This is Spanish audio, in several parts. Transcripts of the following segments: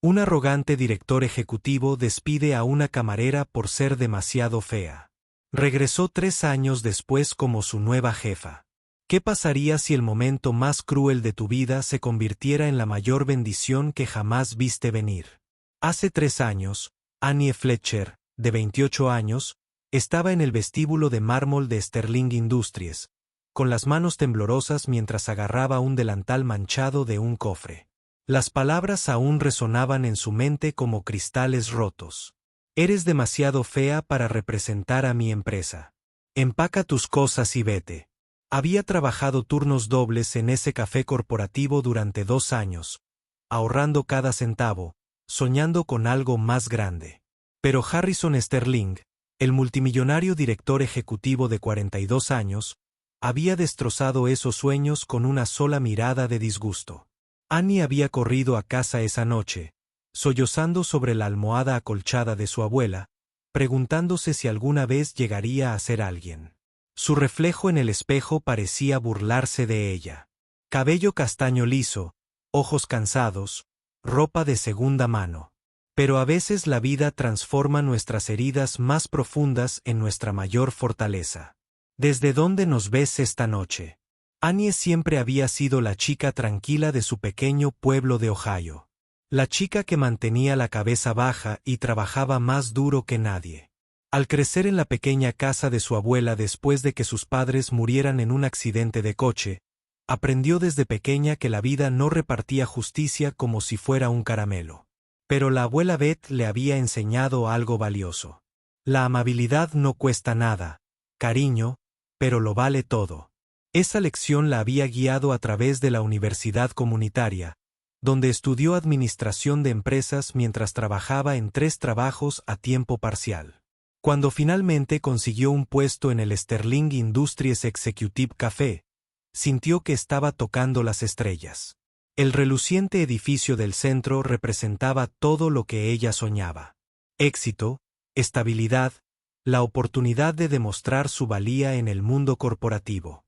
Un arrogante director ejecutivo despide a una camarera por ser demasiado fea. Regresó 3 años después como su nueva jefa. ¿Qué pasaría si el momento más cruel de tu vida se convirtiera en la mayor bendición que jamás viste venir? Hace 3 años, Annie Fletcher, de 28 años, estaba en el vestíbulo de mármol de Sterling Industries, con las manos temblorosas mientras agarraba un delantal manchado de un cofre. Las palabras aún resonaban en su mente como cristales rotos. Eres demasiado fea para representar a mi empresa. Empaca tus cosas y vete. Había trabajado turnos dobles en ese café corporativo durante 2 años, ahorrando cada centavo, soñando con algo más grande. Pero Harrison Sterling, el multimillonario director ejecutivo de 42 años, había destrozado esos sueños con una sola mirada de disgusto. Annie había corrido a casa esa noche, sollozando sobre la almohada acolchada de su abuela, preguntándose si alguna vez llegaría a ser alguien. Su reflejo en el espejo parecía burlarse de ella. Cabello castaño liso, ojos cansados, ropa de segunda mano. Pero a veces la vida transforma nuestras heridas más profundas en nuestra mayor fortaleza. ¿Desde dónde nos ves esta noche? Annie siempre había sido la chica tranquila de su pequeño pueblo de Ohio. La chica que mantenía la cabeza baja y trabajaba más duro que nadie. Al crecer en la pequeña casa de su abuela después de que sus padres murieran en un accidente de coche, aprendió desde pequeña que la vida no repartía justicia como si fuera un caramelo. Pero la abuela Beth le había enseñado algo valioso. La amabilidad no cuesta nada, cariño, pero lo vale todo. Esa lección la había guiado a través de la universidad comunitaria, donde estudió administración de empresas mientras trabajaba en 3 trabajos a tiempo parcial. Cuando finalmente consiguió un puesto en el Sterling Industries Executive Café, sintió que estaba tocando las estrellas. El reluciente edificio del centro representaba todo lo que ella soñaba. Éxito, estabilidad, la oportunidad de demostrar su valía en el mundo corporativo.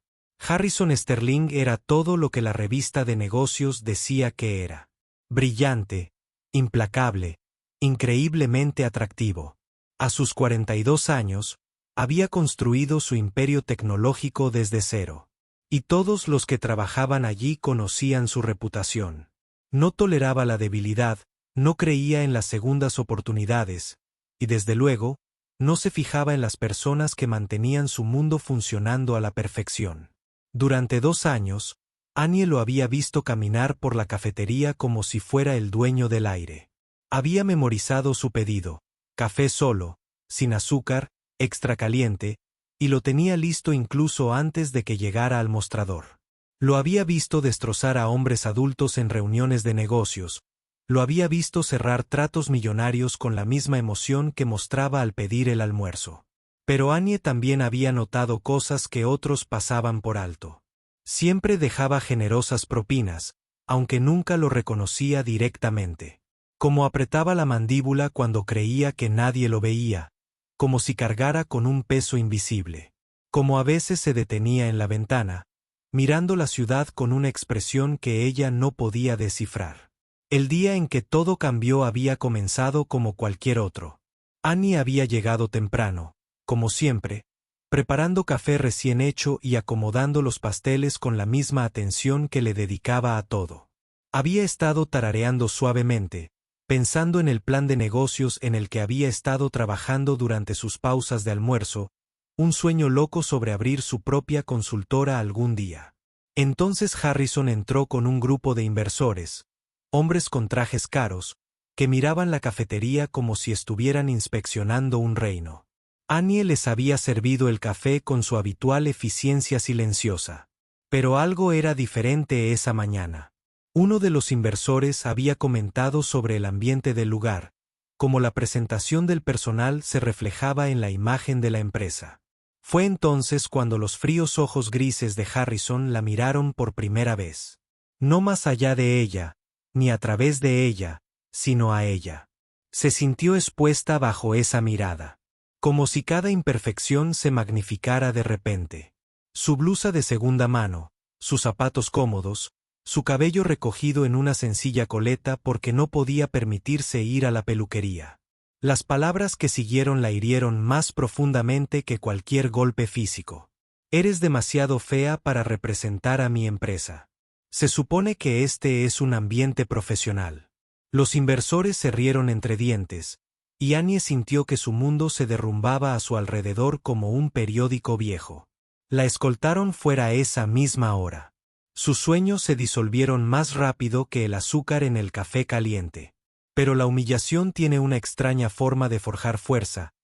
Harrison Sterling era todo lo que la revista de negocios decía que era. Brillante, implacable, increíblemente atractivo. A sus 42 años, había construido su imperio tecnológico desde cero. Y todos los que trabajaban allí conocían su reputación. No toleraba la debilidad, no creía en las segundas oportunidades, y desde luego, no se fijaba en las personas que mantenían su mundo funcionando a la perfección. Durante 2 años, Annie lo había visto caminar por la cafetería como si fuera el dueño del aire. Había memorizado su pedido, café solo, sin azúcar, extra caliente, y lo tenía listo incluso antes de que llegara al mostrador. Lo había visto destrozar a hombres adultos en reuniones de negocios, lo había visto cerrar tratos millonarios con la misma emoción que mostraba al pedir el almuerzo. Pero Annie también había notado cosas que otros pasaban por alto. Siempre dejaba generosas propinas, aunque nunca lo reconocía directamente. Como apretaba la mandíbula cuando creía que nadie lo veía, como si cargara con un peso invisible. Como a veces se detenía en la ventana, mirando la ciudad con una expresión que ella no podía descifrar. El día en que todo cambió había comenzado como cualquier otro. Annie había llegado temprano, como siempre, preparando café recién hecho y acomodando los pasteles con la misma atención que le dedicaba a todo. Había estado tarareando suavemente, pensando en el plan de negocios en el que había estado trabajando durante sus pausas de almuerzo, un sueño loco sobre abrir su propia consultora algún día. Entonces Harrison entró con un grupo de inversores, hombres con trajes caros, que miraban la cafetería como si estuvieran inspeccionando un reino. Annie les había servido el café con su habitual eficiencia silenciosa. Pero algo era diferente esa mañana. Uno de los inversores había comentado sobre el ambiente del lugar, como la presentación del personal se reflejaba en la imagen de la empresa. Fue entonces cuando los fríos ojos grises de Harrison la miraron por primera vez. No más allá de ella, ni a través de ella, sino a ella. Se sintió expuesta bajo esa mirada. Como si cada imperfección se magnificara de repente. Su blusa de segunda mano, sus zapatos cómodos, su cabello recogido en una sencilla coleta porque no podía permitirse ir a la peluquería. Las palabras que siguieron la hirieron más profundamente que cualquier golpe físico. Eres demasiado fea para representar a mi empresa. Se supone que este es un ambiente profesional. Los inversores se rieron entre dientes, y Annie sintió que su mundo se derrumbaba a su alrededor como un periódico viejo. La escoltaron fuera esa misma hora. Sus sueños se disolvieron más rápido que el azúcar en el café caliente. Pero la humillación tiene una extraña forma de forjar fuerza,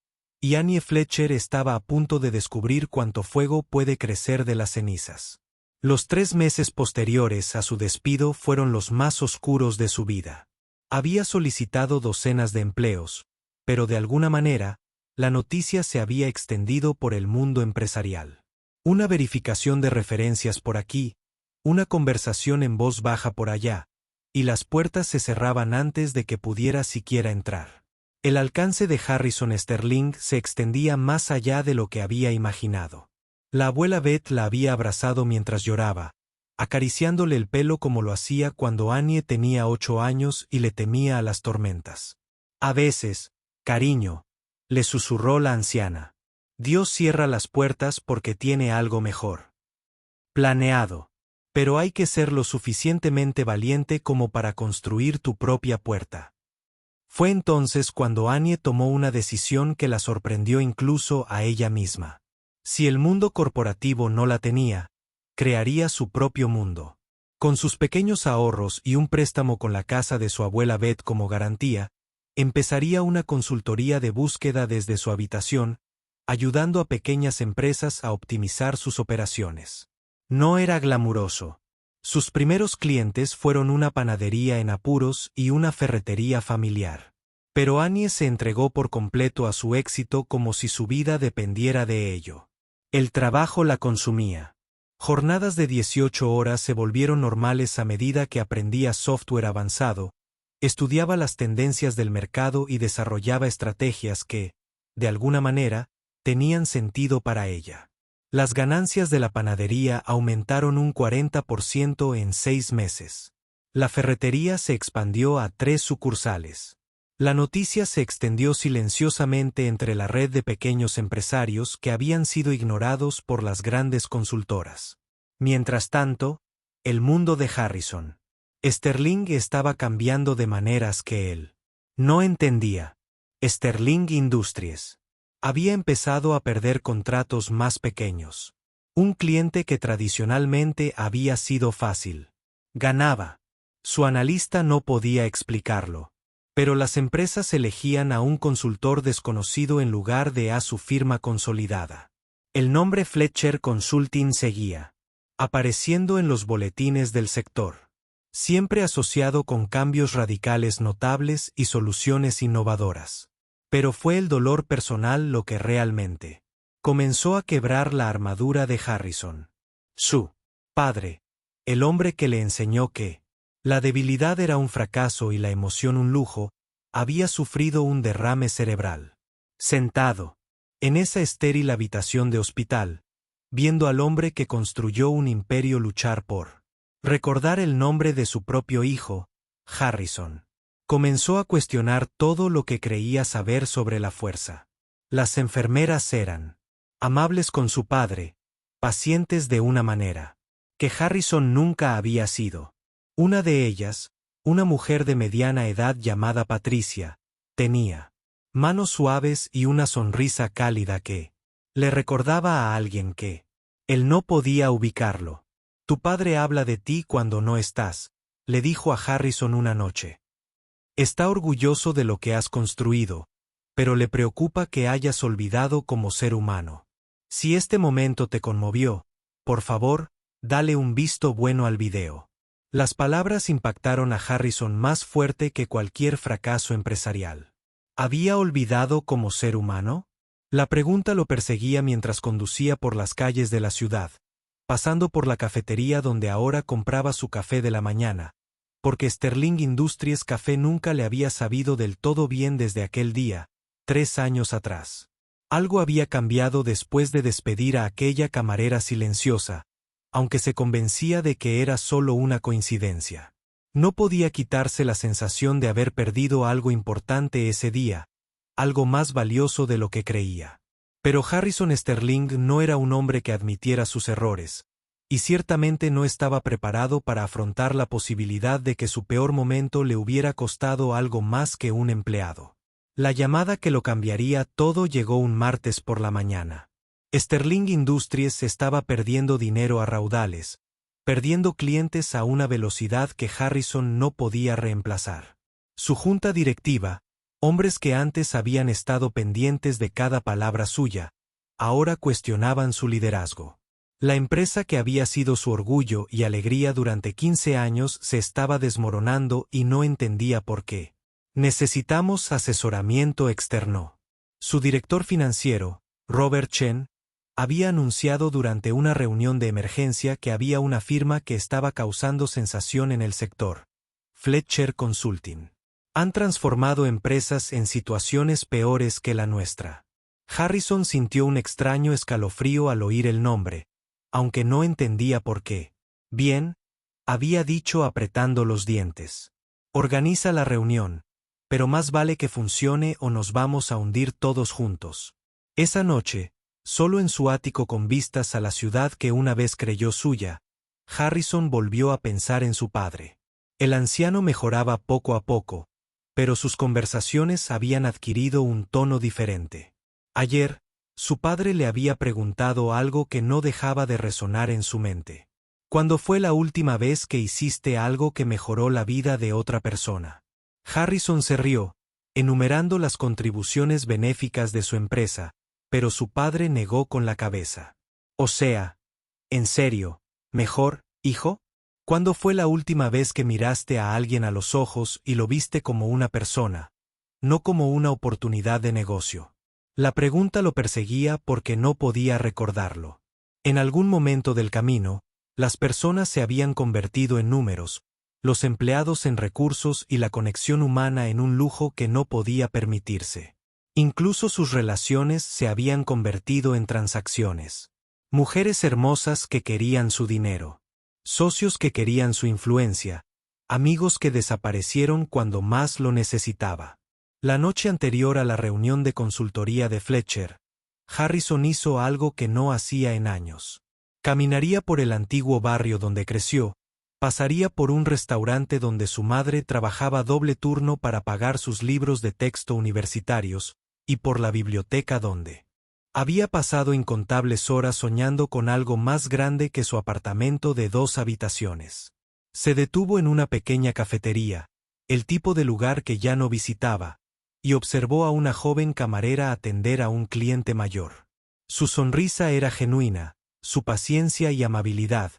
y Annie Fletcher estaba a punto de descubrir cuánto fuego puede crecer de las cenizas. Los 3 meses posteriores a su despido fueron los más oscuros de su vida. Había solicitado docenas de empleos, pero de alguna manera, la noticia se había extendido por el mundo empresarial. Una verificación de referencias por aquí, una conversación en voz baja por allá, y las puertas se cerraban antes de que pudiera siquiera entrar. El alcance de Harrison Sterling se extendía más allá de lo que había imaginado. La abuela Beth la había abrazado mientras lloraba, acariciándole el pelo como lo hacía cuando Annie tenía 8 años y le temía a las tormentas. A veces, cariño, le susurró la anciana. Dios cierra las puertas porque tiene algo mejor planeado. Pero hay que ser lo suficientemente valiente como para construir tu propia puerta. Fue entonces cuando Annie tomó una decisión que la sorprendió incluso a ella misma. Si el mundo corporativo no la tenía, crearía su propio mundo. Con sus pequeños ahorros y un préstamo con la casa de su abuela Beth como garantía, empezaría una consultoría de búsqueda desde su habitación, ayudando a pequeñas empresas a optimizar sus operaciones. No era glamuroso. Sus primeros clientes fueron una panadería en apuros y una ferretería familiar. Pero Annie se entregó por completo a su éxito como si su vida dependiera de ello. El trabajo la consumía. Jornadas de 18 horas se volvieron normales a medida que aprendía software avanzado, estudiaba las tendencias del mercado y desarrollaba estrategias que, de alguna manera, tenían sentido para ella. Las ganancias de la panadería aumentaron un 40% en 6 meses. La ferretería se expandió a 3 sucursales. La noticia se extendió silenciosamente entre la red de pequeños empresarios que habían sido ignorados por las grandes consultoras. Mientras tanto, el mundo de Harrison Sterling estaba cambiando de maneras que él no entendía. Sterling Industries había empezado a perder contratos más pequeños. Un cliente que tradicionalmente había sido fácil. Ganaba. Su analista no podía explicarlo. Pero las empresas elegían a un consultor desconocido en lugar de a su firma consolidada. El nombre Fletcher Consulting seguía apareciendo en los boletines del sector, siempre asociado con cambios radicales notables y soluciones innovadoras. Pero fue el dolor personal lo que realmente comenzó a quebrar la armadura de Harrison. Su padre, el hombre que le enseñó que la debilidad era un fracaso y la emoción un lujo, había sufrido un derrame cerebral. Sentado en esa estéril habitación de hospital, viendo al hombre que construyó un imperio luchar por recordar el nombre de su propio hijo, Harrison, comenzó a cuestionar todo lo que creía saber sobre la fuerza. Las enfermeras eran amables con su padre, pacientes de una manera que Harrison nunca había sido. Una de ellas, una mujer de mediana edad llamada Patricia, tenía manos suaves y una sonrisa cálida que le recordaba a alguien que él no podía ubicarlo. Tu padre habla de ti cuando no estás, le dijo a Harrison una noche. Está orgulloso de lo que has construido, pero le preocupa que hayas olvidado como ser humano. Si este momento te conmovió, por favor, dale un visto bueno al video. Las palabras impactaron a Harrison más fuerte que cualquier fracaso empresarial. ¿Había olvidado como ser humano? La pregunta lo perseguía mientras conducía por las calles de la ciudad, pasando por la cafetería donde ahora compraba su café de la mañana, porque Sterling Industries Café nunca le había sabido del todo bien desde aquel día, 3 años atrás. Algo había cambiado después de despedir a aquella camarera silenciosa, aunque se convencía de que era solo una coincidencia. No podía quitarse la sensación de haber perdido algo importante ese día, algo más valioso de lo que creía. Pero Harrison Sterling no era un hombre que admitiera sus errores, y ciertamente no estaba preparado para afrontar la posibilidad de que su peor momento le hubiera costado algo más que un empleado. La llamada que lo cambiaría todo llegó un martes por la mañana. Sterling Industries estaba perdiendo dinero a raudales, perdiendo clientes a una velocidad que Harrison no podía reemplazar. Su junta directiva, hombres que antes habían estado pendientes de cada palabra suya, ahora cuestionaban su liderazgo. La empresa que había sido su orgullo y alegría durante 15 años se estaba desmoronando y no entendía por qué. Necesitamos asesoramiento externo. Su director financiero, Robert Chen, había anunciado durante una reunión de emergencia que había una firma que estaba causando sensación en el sector, Fletcher Consulting. Han transformado empresas en situaciones peores que la nuestra. Harrison sintió un extraño escalofrío al oír el nombre, aunque no entendía por qué. Bien, había dicho apretando los dientes. Organiza la reunión, pero más vale que funcione o nos vamos a hundir todos juntos. Esa noche, solo en su ático con vistas a la ciudad que una vez creyó suya, Harrison volvió a pensar en su padre. El anciano mejoraba poco a poco, pero sus conversaciones habían adquirido un tono diferente. Ayer, su padre le había preguntado algo que no dejaba de resonar en su mente. ¿Cuándo fue la última vez que hiciste algo que mejoró la vida de otra persona? Harrison se rió, enumerando las contribuciones benéficas de su empresa, pero su padre negó con la cabeza. O sea, ¿en serio, mejor, hijo? ¿Cuándo fue la última vez que miraste a alguien a los ojos y lo viste como una persona, no como una oportunidad de negocio? La pregunta lo perseguía porque no podía recordarlo. En algún momento del camino, las personas se habían convertido en números, los empleados en recursos y la conexión humana en un lujo que no podía permitirse. Incluso sus relaciones se habían convertido en transacciones. Mujeres hermosas que querían su dinero. Socios que querían su influencia, amigos que desaparecieron cuando más lo necesitaba. La noche anterior a la reunión de consultoría de Fletcher, Harrison hizo algo que no hacía en años. Caminaría por el antiguo barrio donde creció, pasaría por un restaurante donde su madre trabajaba doble turno para pagar sus libros de texto universitarios, y por la biblioteca donde había pasado incontables horas soñando con algo más grande que su apartamento de 2 habitaciones. Se detuvo en una pequeña cafetería, el tipo de lugar que ya no visitaba, y observó a una joven camarera atender a un cliente mayor. Su sonrisa era genuina, su paciencia y amabilidad,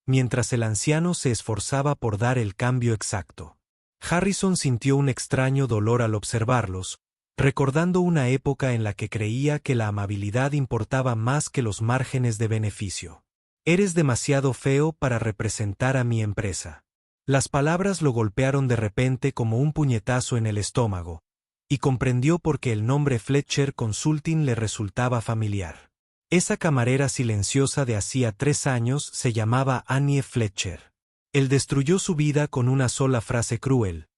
mientras el anciano se esforzaba por dar el cambio exacto. Harrison sintió un extraño dolor al observarlos, recordando una época en la que creía que la amabilidad importaba más que los márgenes de beneficio. Eres demasiado feo para representar a mi empresa. Las palabras lo golpearon de repente como un puñetazo en el estómago, y comprendió por qué el nombre Fletcher Consulting le resultaba familiar. Esa camarera silenciosa de hacía 3 años se llamaba Annie Fletcher. Él destruyó su vida con una sola frase cruel,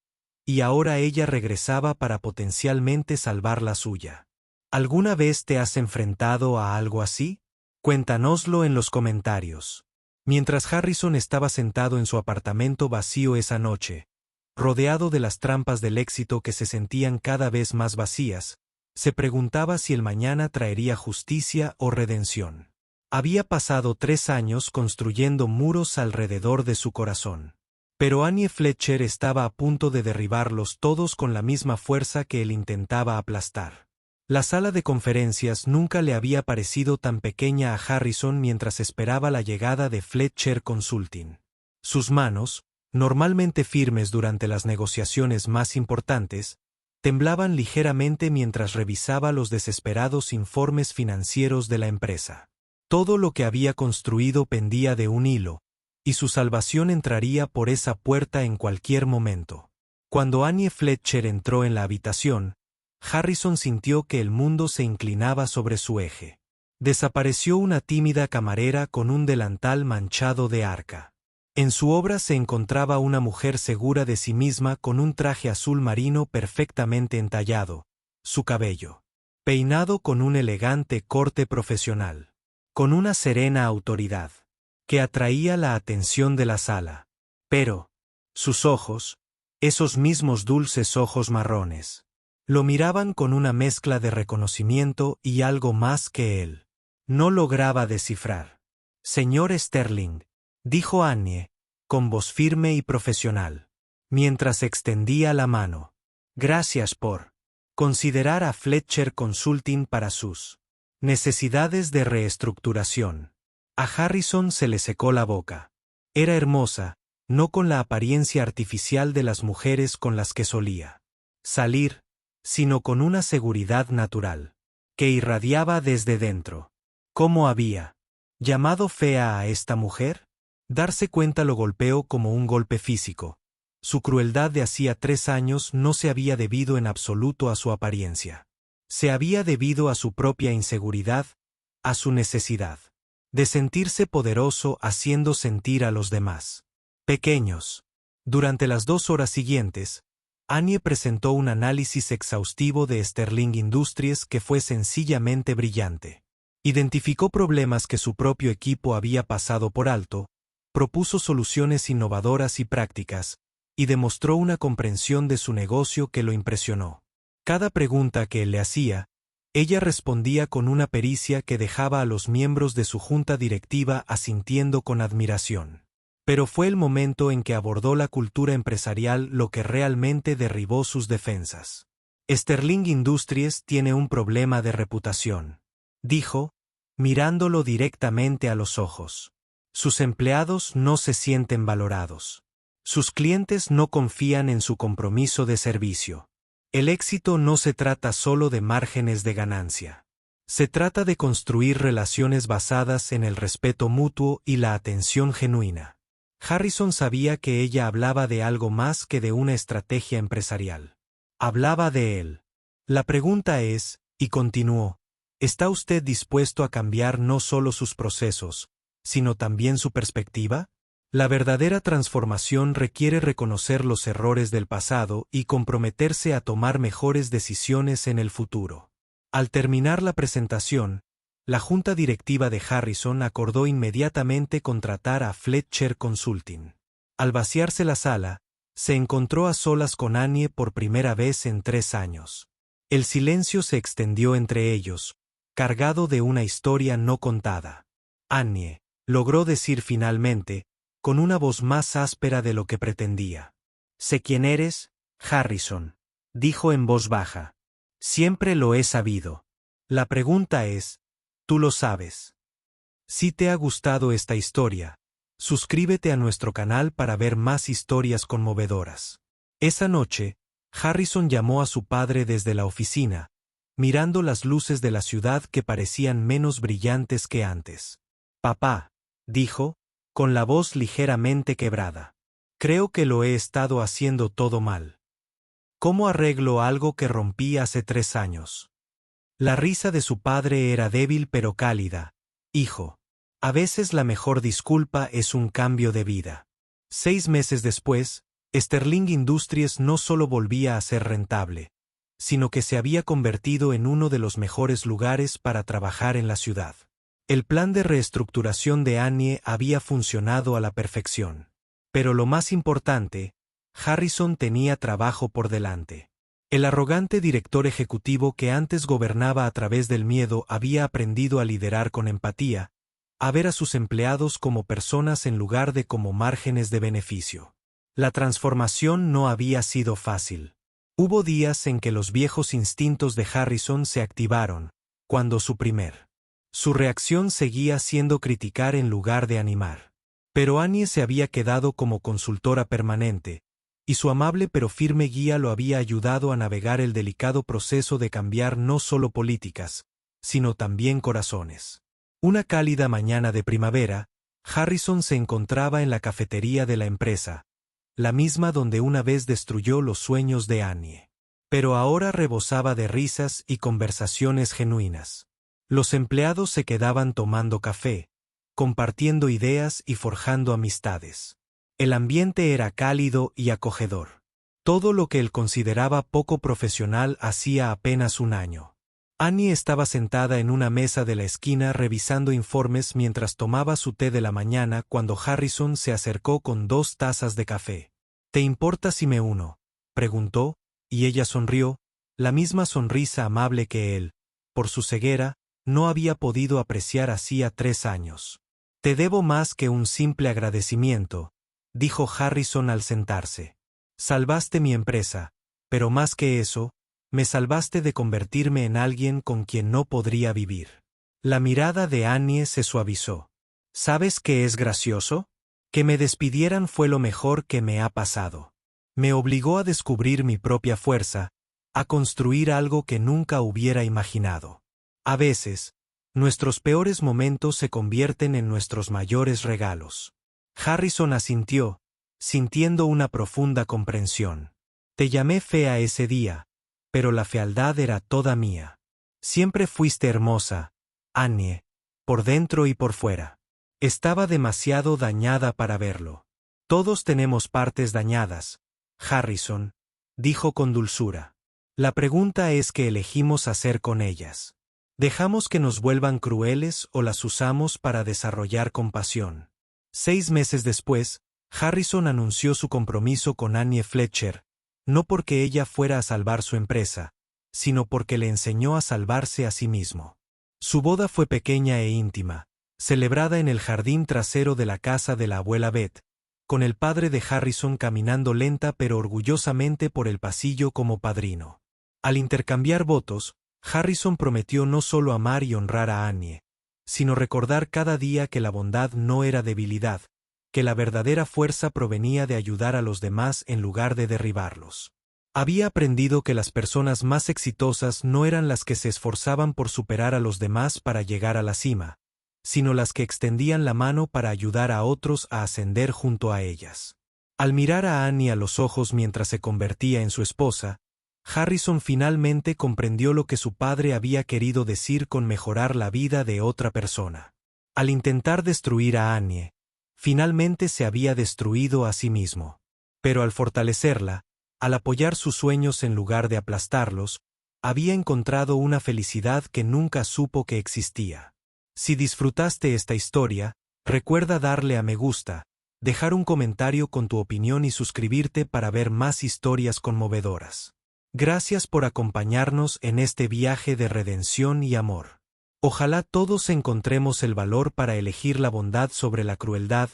y ahora ella regresaba para potencialmente salvar la suya. ¿Alguna vez te has enfrentado a algo así? Cuéntanoslo en los comentarios. Mientras Harrison estaba sentado en su apartamento vacío esa noche, rodeado de las trampas del éxito que se sentían cada vez más vacías, se preguntaba si el mañana traería justicia o redención. Había pasado 3 años construyendo muros alrededor de su corazón. Pero Annie Fletcher estaba a punto de derribarlos todos con la misma fuerza que él intentaba aplastar. La sala de conferencias nunca le había parecido tan pequeña a Harrison mientras esperaba la llegada de Fletcher Consulting. Sus manos, normalmente firmes durante las negociaciones más importantes, temblaban ligeramente mientras revisaba los desesperados informes financieros de la empresa. Todo lo que había construido pendía de un hilo, y su salvación entraría por esa puerta en cualquier momento. Cuando Annie Fletcher entró en la habitación, Harrison sintió que el mundo se inclinaba sobre su eje. Desapareció una tímida camarera con un delantal manchado de arca. En su obra se encontraba una mujer segura de sí misma con un traje azul marino perfectamente entallado, su cabello peinado con un elegante corte profesional, con una serena autoridad, que atraía la atención de la sala. Pero sus ojos, esos mismos dulces ojos marrones, lo miraban con una mezcla de reconocimiento y algo más que él no lograba descifrar. «Señor Sterling», dijo Annie, con voz firme y profesional, mientras extendía la mano. «Gracias por considerar a Fletcher Consulting para sus necesidades de reestructuración». A Harrison se le secó la boca. Era hermosa, no con la apariencia artificial de las mujeres con las que solía salir, sino con una seguridad natural, que irradiaba desde dentro. ¿Cómo había llamado fea a esta mujer? Darse cuenta lo golpeó como un golpe físico. Su crueldad de hacía 3 años no se había debido en absoluto a su apariencia. Se había debido a su propia inseguridad, a su necesidad de sentirse poderoso haciendo sentir a los demás pequeños. Durante las 2 horas siguientes, Annie presentó un análisis exhaustivo de Sterling Industries que fue sencillamente brillante. Identificó problemas que su propio equipo había pasado por alto, propuso soluciones innovadoras y prácticas, y demostró una comprensión de su negocio que lo impresionó. Cada pregunta que él le hacía, ella respondía con una pericia que dejaba a los miembros de su junta directiva asintiendo con admiración. Pero fue el momento en que abordó la cultura empresarial lo que realmente derribó sus defensas. Sterling Industries tiene un problema de reputación, dijo, mirándolo directamente a los ojos. Sus empleados no se sienten valorados. Sus clientes no confían en su compromiso de servicio. El éxito no se trata solo de márgenes de ganancia. Se trata de construir relaciones basadas en el respeto mutuo y la atención genuina. Harrison sabía que ella hablaba de algo más que de una estrategia empresarial. Hablaba de él. La pregunta es, y continuó, ¿está usted dispuesto a cambiar no solo sus procesos, sino también su perspectiva? La verdadera transformación requiere reconocer los errores del pasado y comprometerse a tomar mejores decisiones en el futuro. Al terminar la presentación, la junta directiva de Harrison acordó inmediatamente contratar a Fletcher Consulting. Al vaciarse la sala, se encontró a solas con Annie por primera vez en 3 años. El silencio se extendió entre ellos, cargado de una historia no contada. Annie logró decir finalmente, con una voz más áspera de lo que pretendía. «Sé quién eres, Harrison», dijo en voz baja. «Siempre lo he sabido. La pregunta es, ¿tú lo sabes?» Si te ha gustado esta historia, suscríbete a nuestro canal para ver más historias conmovedoras. Esa noche, Harrison llamó a su padre desde la oficina, mirando las luces de la ciudad que parecían menos brillantes que antes. «Papá», dijo, con la voz ligeramente quebrada. «Creo que lo he estado haciendo todo mal. ¿Cómo arreglo algo que rompí hace 3 años?» La risa de su padre era débil pero cálida. «Hijo, a veces la mejor disculpa es un cambio de vida». 6 meses después, Sterling Industries no solo volvía a ser rentable, sino que se había convertido en uno de los mejores lugares para trabajar en la ciudad. El plan de reestructuración de Annie había funcionado a la perfección. Pero lo más importante, Harrison tenía trabajo por delante. El arrogante director ejecutivo que antes gobernaba a través del miedo había aprendido a liderar con empatía, a ver a sus empleados como personas en lugar de como márgenes de beneficio. La transformación no había sido fácil. Hubo días en que los viejos instintos de Harrison se activaron, cuando su reacción seguía siendo criticar en lugar de animar. Pero Annie se había quedado como consultora permanente, y su amable pero firme guía lo había ayudado a navegar el delicado proceso de cambiar no solo políticas, sino también corazones. Una cálida mañana de primavera, Harrison se encontraba en la cafetería de la empresa, la misma donde una vez destruyó los sueños de Annie. Pero ahora rebosaba de risas y conversaciones genuinas. Los empleados se quedaban tomando café, compartiendo ideas y forjando amistades. El ambiente era cálido y acogedor. Todo lo que él consideraba poco profesional hacía apenas un año. Annie estaba sentada en una mesa de la esquina revisando informes mientras tomaba su té de la mañana cuando Harrison se acercó con 2 tazas de café. ¿Te importa si me uno?, preguntó, y ella sonrió, la misma sonrisa amable que él, por su ceguera, no había podido apreciar hacía 3 años. Te debo más que un simple agradecimiento, dijo Harrison al sentarse. Salvaste mi empresa, pero más que eso, me salvaste de convertirme en alguien con quien no podría vivir. La mirada de Annie se suavizó. ¿Sabes qué es gracioso? Que me despidieran fue lo mejor que me ha pasado. Me obligó a descubrir mi propia fuerza, a construir algo que nunca hubiera imaginado. A veces, nuestros peores momentos se convierten en nuestros mayores regalos. Harrison asintió, sintiendo una profunda comprensión. Te llamé fea ese día, pero la fealdad era toda mía. Siempre fuiste hermosa, Annie, por dentro y por fuera. Estaba demasiado dañada para verlo. Todos tenemos partes dañadas, Harrison, dijo con dulzura. La pregunta es qué elegimos hacer con ellas. ¿Dejamos que nos vuelvan crueles o las usamos para desarrollar compasión? 6 meses después, Harrison anunció su compromiso con Annie Fletcher, no porque ella fuera a salvar su empresa, sino porque le enseñó a salvarse a sí mismo. Su boda fue pequeña e íntima, celebrada en el jardín trasero de la casa de la abuela Beth, con el padre de Harrison caminando lenta pero orgullosamente por el pasillo como padrino. Al intercambiar votos, Harrison prometió no solo amar y honrar a Annie, sino recordar cada día que la bondad no era debilidad, que la verdadera fuerza provenía de ayudar a los demás en lugar de derribarlos. Había aprendido que las personas más exitosas no eran las que se esforzaban por superar a los demás para llegar a la cima, sino las que extendían la mano para ayudar a otros a ascender junto a ellas. Al mirar a Annie a los ojos mientras se convertía en su esposa, Harrison finalmente comprendió lo que su padre había querido decir con mejorar la vida de otra persona. Al intentar destruir a Annie, finalmente se había destruido a sí mismo. Pero al fortalecerla, al apoyar sus sueños en lugar de aplastarlos, había encontrado una felicidad que nunca supo que existía. Si disfrutaste esta historia, recuerda darle a me gusta, dejar un comentario con tu opinión y suscribirte para ver más historias conmovedoras. Gracias por acompañarnos en este viaje de redención y amor. Ojalá todos encontremos el valor para elegir la bondad sobre la crueldad,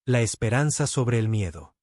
la esperanza sobre el miedo.